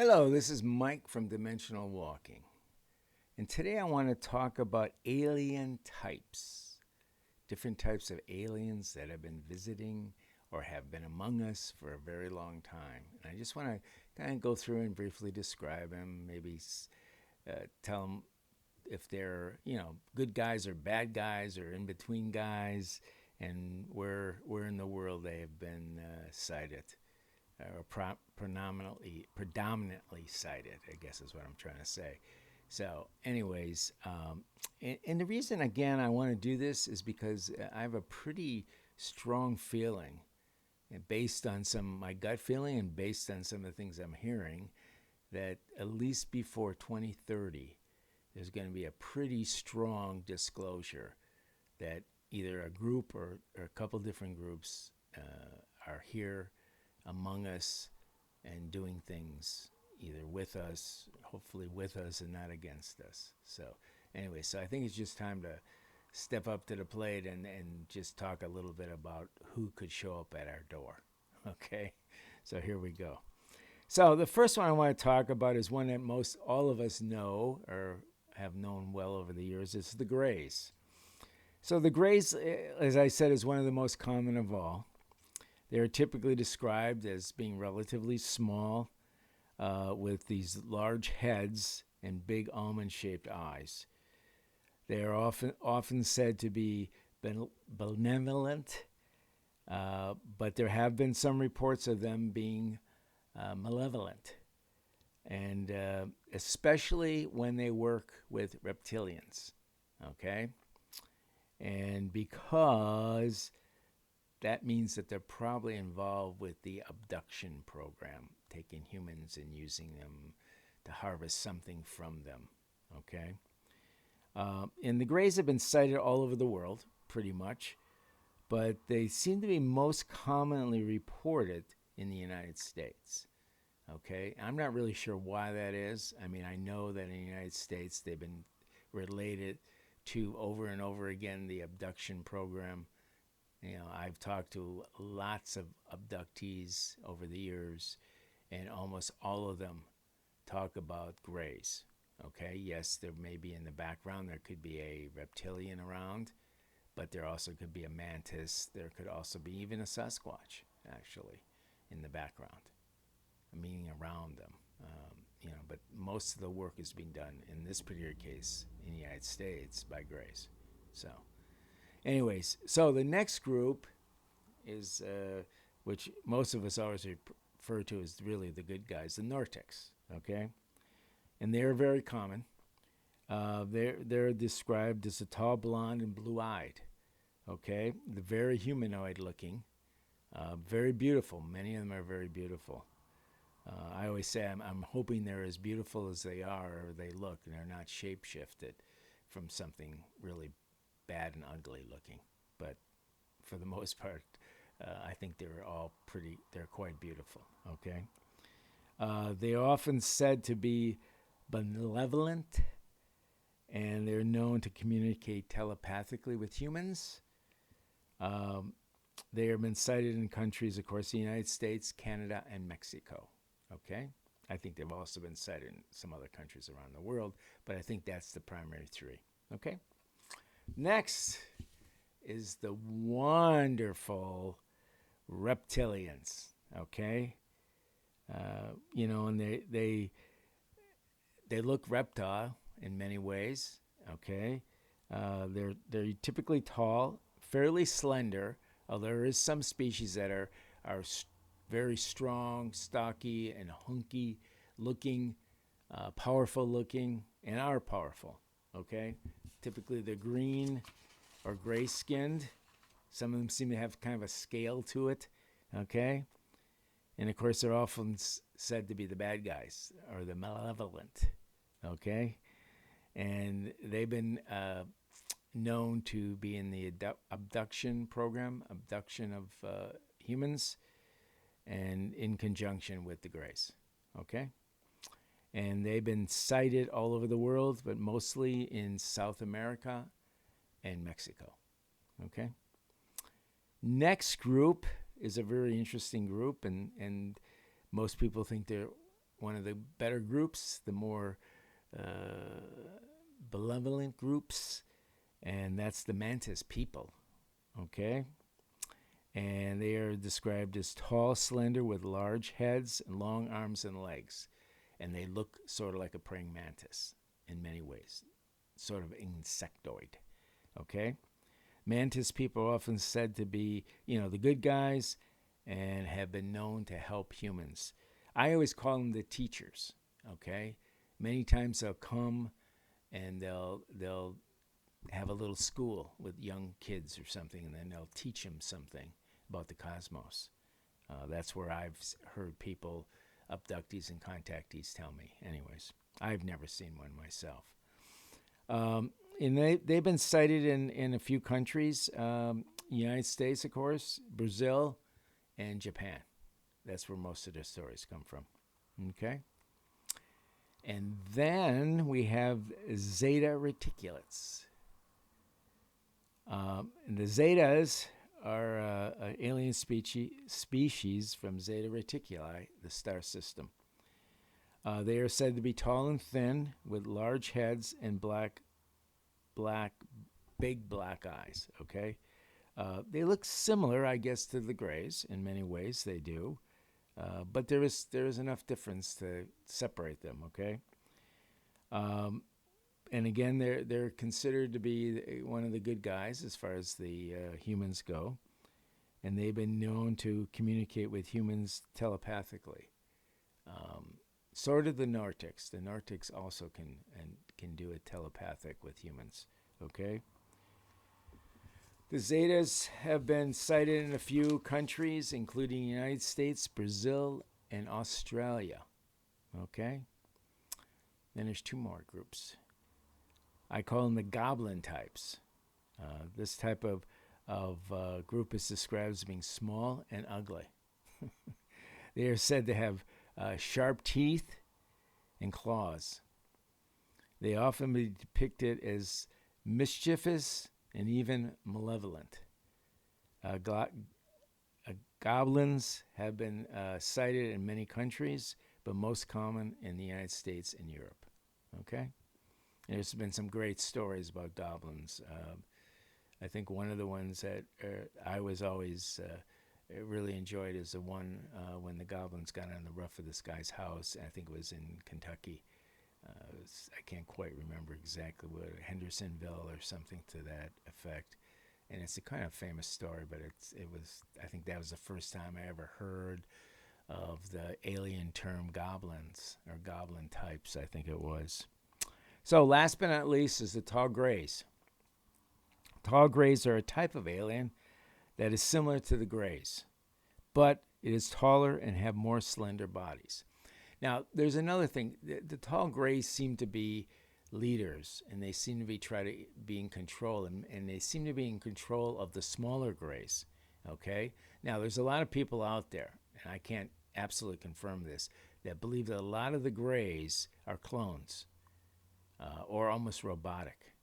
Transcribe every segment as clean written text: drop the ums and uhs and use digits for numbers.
Hello, this is Mike from Dimensional Walking. And today I want to talk about alien types, different types of aliens that have been visiting or have been among us for a very long time. And I just want to kind of go through and briefly describe them, maybe tell them if they're, good guys or bad guys or in between guys, and where in the world they have been sighted or predominantly cited, I guess is what I'm trying to say. So, anyways, and the reason again I want to do this is because I have a pretty strong feeling, and based on some my gut feeling and based on some of the things I'm hearing, that at least before 2030, there's going to be a pretty strong disclosure that either a group or a couple different groups are here among us and doing things either with us, hopefully with us and not against us. So anyway, so I think it's just time to step up to the plate and just talk a little bit about who could show up at our door. Okay, so here we go. So the first one I want to talk about is one that most all of us know or have known well over the years. It's the Greys. So the Greys, as I said, is one of the most common of all. They are typically described as being relatively small, with these large heads and big almond-shaped eyes. They are often said to be benevolent, but there have been some reports of them being malevolent, and especially when they work with reptilians. Okay, and because that means that they're probably involved with the abduction program, taking humans and using them to harvest something from them. Okay? And the Greys have been sighted all over the world, pretty much, but they seem to be most commonly reported in the United States. Okay? I'm not really sure why that is. I mean, I know that in the United States they've been related to over and over again the abduction program. I've talked to lots of abductees over the years, and almost all of them talk about Greys. Okay, yes, there may be in the background, there could be a reptilian around, but there also could be a mantis. There could also be even a Sasquatch, actually, in the background, meaning around them. But most of the work is being done in this particular case in the United States by Greys. So, anyways, so the next group is, which most of us always refer to as really the good guys, the Nortex. Okay, and they're very common. They're described as a tall, blonde, and blue-eyed. Okay, they're very humanoid looking, very beautiful. Many of them are very beautiful. I always say I'm hoping they're as beautiful as they are or they look, and they're not shapeshifted from something really bad and ugly looking. But for the most part, I think they're quite beautiful. Okay. They are often said to be benevolent, and they're known to communicate telepathically with humans. They have been sighted in countries, of course, the United States, Canada, and Mexico. Okay? I think they've also been sighted in some other countries around the world, but I think that's the primary three. Okay? Next is the wonderful reptilians. Okay? And they look reptile in many ways. Okay? They're typically tall, fairly slender, although there is some species that are very strong, stocky, and hunky looking, powerful looking, and are powerful. Okay, typically they're green or gray skinned. Some of them seem to have kind of a scale to it. Okay, and of course they're often said to be the bad guys or the malevolent. Okay, and they've been known to be in the abduction program, abduction of humans, and in conjunction with the Greys. Okay? And they've been sighted all over the world, but mostly in South America and Mexico. Okay? Next group is a very interesting group, and most people think they're one of the better groups, the more uh, benevolent groups, and that's the Mantis People. Okay? And they are described as tall, slender, with large heads and long arms and legs. And they look sort of like a praying mantis in many ways, sort of insectoid. Okay? Mantis people are often said to be, the good guys and have been known to help humans. I always call them the teachers. Okay? Many times they'll come and they'll have a little school with young kids or something, and then they'll teach them something about the cosmos. That's where I've heard people, abductees and contactees, tell me. Anyways, I've never seen one myself. And they've been sighted in a few countries, United States, of course, Brazil, and Japan. That's where most of their stories come from. Okay? And then we have Zeta reticulates. And the Zetas are an alien species from Zeta Reticuli, the star system. They are said to be tall and thin, with large heads and big black eyes. Okay, they look similar, I guess, to the Greys in many ways. They do, but there is enough difference to separate them. Okay. And again, they're considered to be one of the good guys as far as the humans go, and they've been known to communicate with humans telepathically. Sort of the Nortex. The Nortex also can do it telepathic with humans. Okay. The Zetas have been sighted in a few countries, including the United States, Brazil, and Australia. Okay. Then there's two more groups. I call them the Goblin types. This type of group is described as being small and ugly. They are said to have sharp teeth and claws. They often be depicted as mischievous and even malevolent. Goblins have been sighted in many countries, but most common in the United States and Europe. Okay? There's been some great stories about goblins. I think one of the ones that I was always really enjoyed is the one when the goblins got on the roof of this guy's house. I think it was in Kentucky. I can't quite remember exactly what, Hendersonville or something to that effect. And it's a kind of famous story, but I think that was the first time I ever heard of the alien term goblins, or goblin types, I think it was. So last but not least is the tall grays. Tall grays are a type of alien that is similar to the grays, but it is taller and have more slender bodies. Now, there's another thing. The tall grays seem to be leaders, and they seem to be trying to be in control, and they seem to be in control of the smaller grays. Okay? Now, there's a lot of people out there, and I can't absolutely confirm this, that believe that a lot of the grays are clones. Or almost robotic,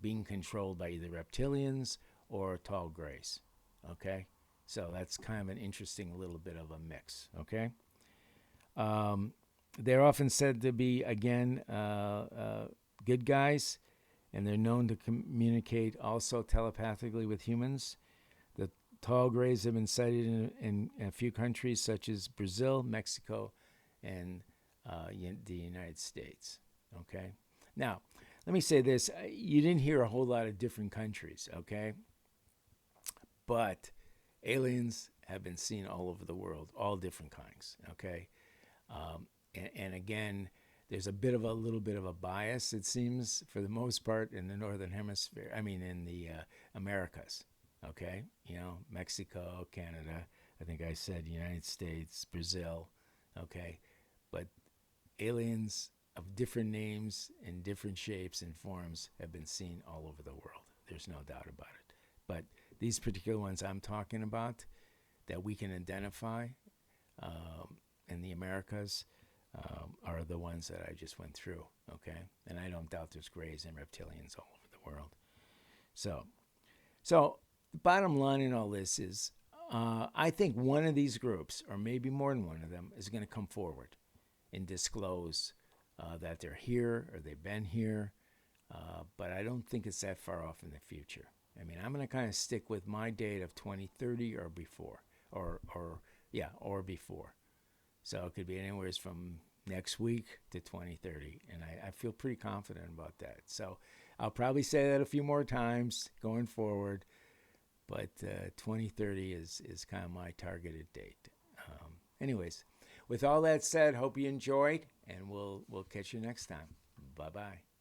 being controlled by either reptilians or tall grays. Okay, so that's kind of an interesting little bit of a mix. Okay, they're often said to be, again, good guys, and they're known to communicate also telepathically with humans. The tall grays have been sighted in a few countries such as Brazil, Mexico, and the United States. Okay. Now, let me say this. You didn't hear a whole lot of different countries, okay? But aliens have been seen all over the world, all different kinds, okay? And again, there's a little bit of a bias, it seems, for the most part in the Northern Hemisphere. I mean, in the Americas, okay? Mexico, Canada, I think I said United States, Brazil, okay? But aliens of different names and different shapes and forms have been seen all over the world. There's no doubt about it. But these particular ones I'm talking about that we can identify in the Americas are the ones that I just went through, okay? And I don't doubt there's grays and reptilians all over the world. So the bottom line in all this is I think one of these groups, or maybe more than one of them, is going to come forward. and disclose that they're here or they've been here. But I don't think it's that far off in the future. I mean, I'm going to kind of stick with my date of 2030 or before, or before. So it could be anywhere from next week to 2030, and I feel pretty confident about that. So I'll probably say that a few more times going forward, but 2030 is kind of my targeted date. Anyways, with all that said, hope you enjoyed, and we'll catch you next time. Bye bye.